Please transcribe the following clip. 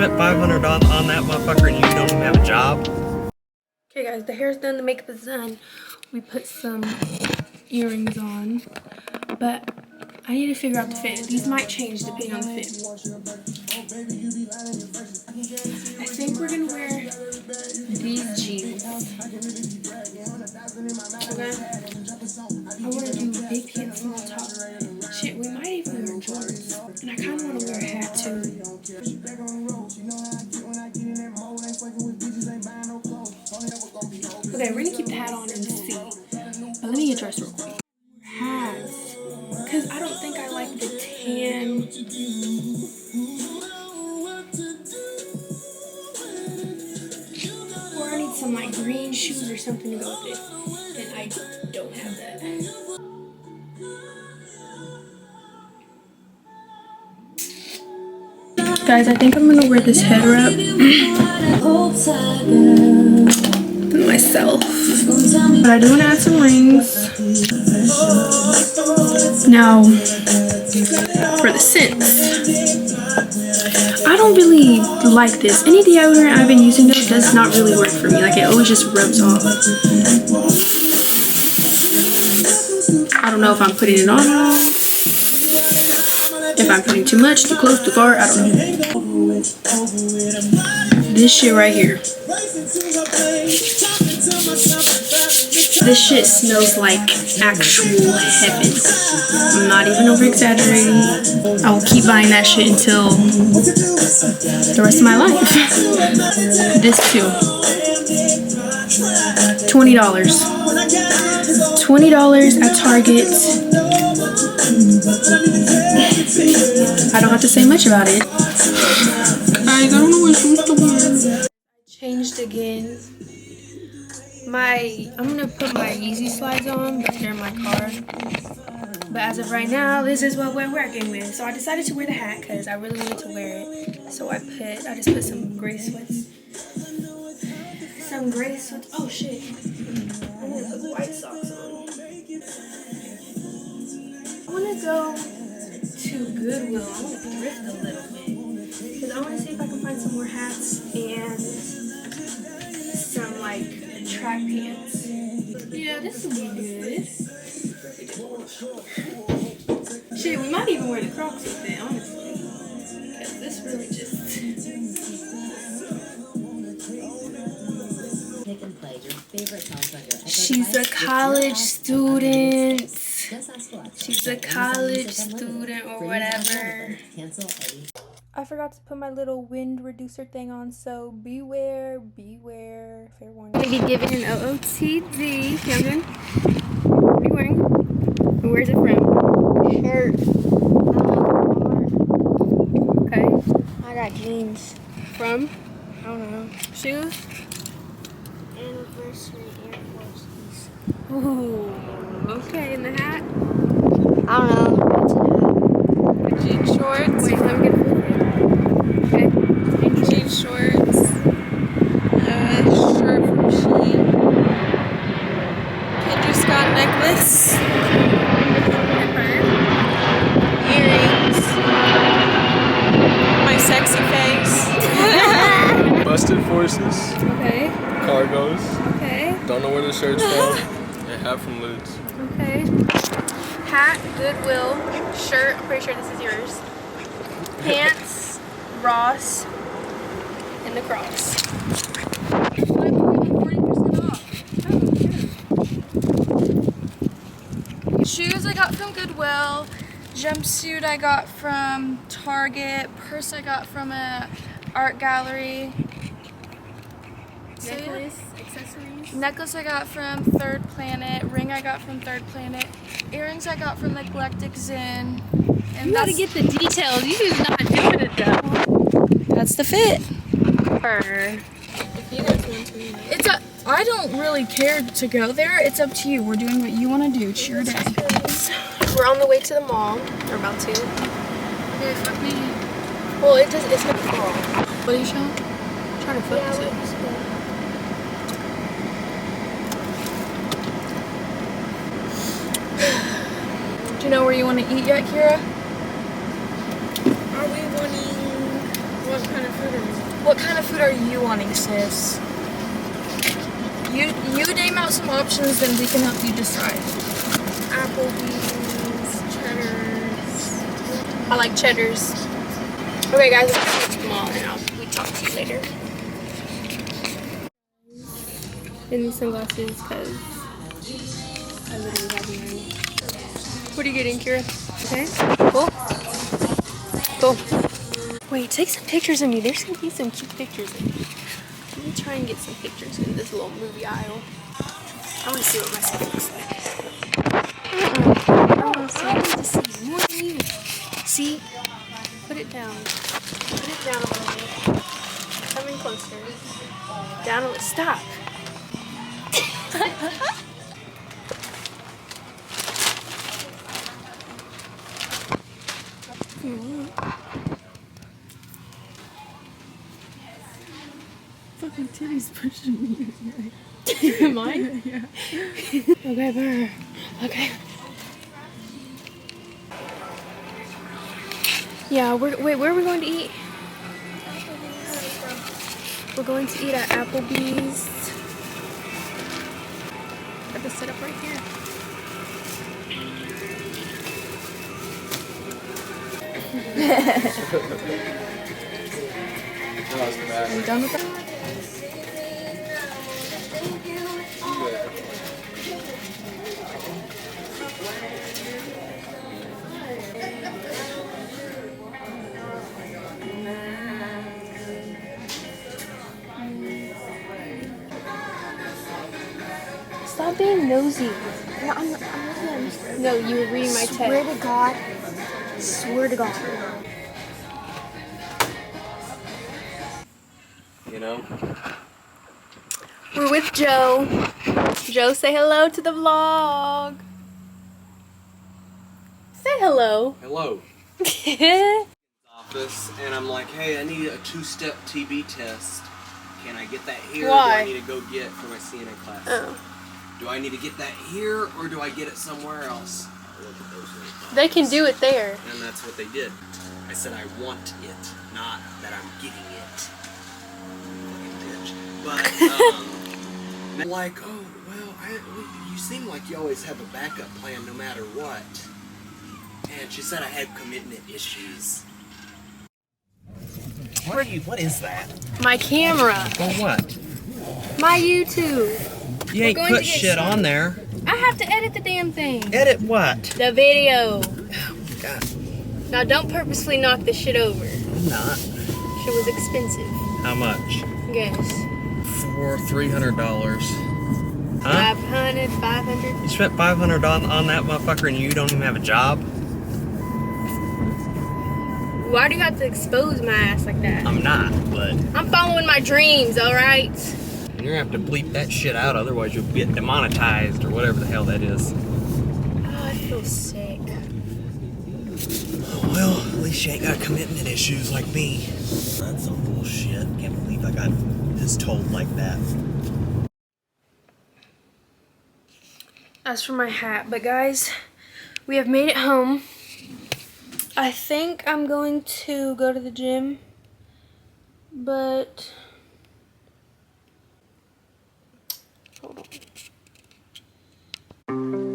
spent $500 on that motherfucker and you don't even have a job? Okay guys, the hair's done, the makeup is done. We put some earrings on, but I need to figure out the fit. These might change depending on the fit. I think we're gonna wear these jeans. Okay? I wanna do big pants, small top. Shit, we might even wear shorts. And I kinda wanna wear a hat too. Okay, we're gonna keep the hat on and see. But let me get dressed real quick. Hats. Because I don't think I like the tan. Or I need some like green shoes or something to go with it. And I don't have that. Guys, I think I'm gonna wear this head wrap myself. But I do want to add some rings. Now, for the scents, I don't really like this. Any deodorant I've been using though does not really work for me. Like, it always just rubs off. I don't know if I'm putting it on wrong. If I'm putting too much, too close, too far, I don't know. This shit right here. This shit smells like actual heaven. I'm not even over exaggerating. I will keep buying that shit until the rest of my life. This too. $20. $20 at Target. I don't have to say much about it. Guys, I don't know what shoes to wear. Changed again. I'm gonna put my Yeezy slides on, but they're in my car. But as of right now, this is what we're working with. So I decided to wear the hat because I really wanted to wear it. So I just put some gray sweats. Oh shit. I'm gonna put white socks on. I wanna go to Goodwill. I wanna thrift a little bit. Because I wanna see if I can find some more hats and some like track pants. Yeah, this will be good. Shit, we might even wear the Crocs with it, honestly. Because this really just... She's a college student. She's a college student or whatever. I forgot to put my little wind reducer thing on, so beware, beware. Fair warning. I'm gonna be given an OOTD. Youngin, what are you wearing? And where's it from? Shirt. Okay. I got jeans. From? I don't know. Shoes? Anniversary Air Forces. Ooh. Okay, and the hat? I don't know. Jean shorts. Wait, let me get a full fit. Okay. Jean shorts. Shirt from Shein. Kendra Scott necklace. Earrings. My sexy face. Busted forces. Okay. Cargos. Okay. Don't know where the shirt's from. And hat from Lids. Okay. Hat, Goodwill. Shirt, I'm pretty sure this is yours. Pants, Ross, and the Crocs. 40% off. Oh, shoes I got from Goodwill. Jumpsuit I got from Target. Purse I got from a art gallery. Necklace, accessories. Necklace I got from Third Planet. Ring I got from Third Planet. Earrings I got from Eclectic Zen. And You gotta get the details. You just not doing it though. that's the fit. If you guys want to. I don't really care to go there. It's up to you. We're doing what you want to do. It's your day. We're on the way to the mall. We're about to. Okay, fuck me. Well, it's not fall. What are you showing? I'm trying to focus it. Do you know where you want to eat yet, Kira? Are we wanting What kind of food are you? What kind of food are you wanting, sis? You name out some options, then we can help you decide. Applebee's, Cheddar's. I like cheddars. Okay, guys, I'm gonna go to the mall and we talk to you later. And these sunglasses because I literally have none. What are you getting, Kira? Okay. Cool. Wait, take some pictures of me. There's gonna be some cute pictures of me. Let me try and get some pictures in this little movie aisle. I want to see what myself looks like. I want to see more than you. See? Put it down. Put it down a little bit. Coming closer. Down a little. Stop. Fucking titties pushing me. Am I? Yeah. Okay, brr. Okay. Yeah, wait, where are we going to eat? We're going to eat at Applebee's. Got the setup right here. Are you done with that? Stop being nosy. No, I'm looking at No, you were reading my text. Swear to God. Swear to God. You know? We're with Joe. Joe, say hello to the vlog. Say hello. Hello. Office, and I'm like, hey, I need a 2-step TB test. Can I get that here? Why? Or do I need to go get for my CNN class? Oh. Do I need to get that here, or do I get it somewhere else? Look at those little dots. They can do it there. And that's what they did. I said I want it, not that I'm getting it. Fucking bitch. But, I'm like, oh, well, you seem like you always have a backup plan no matter what. And she said I had commitment issues. What is that? My camera. For what? My YouTube. You ain't going put to get shit on there. I have to edit the damn thing. Edit what? The video. God, Now don't purposefully knock this shit over. I'm not. Shit was expensive. How much? Guess. For $300. Huh? 500, 500. You spent $500 on that motherfucker and you don't even have a job? Why do you have to expose my ass like that? I'm not, but I'm following my dreams, alright? you're gonna have to bleep that shit out, otherwise you'll get demonetized or whatever the hell that is. Oh, I feel sick. Well, at least you ain't got commitment issues like me. That's some bullshit. Can't believe I got this told like that. As for my hat, but guys, we have made it home. I think I'm going to go to the gym, but hold on.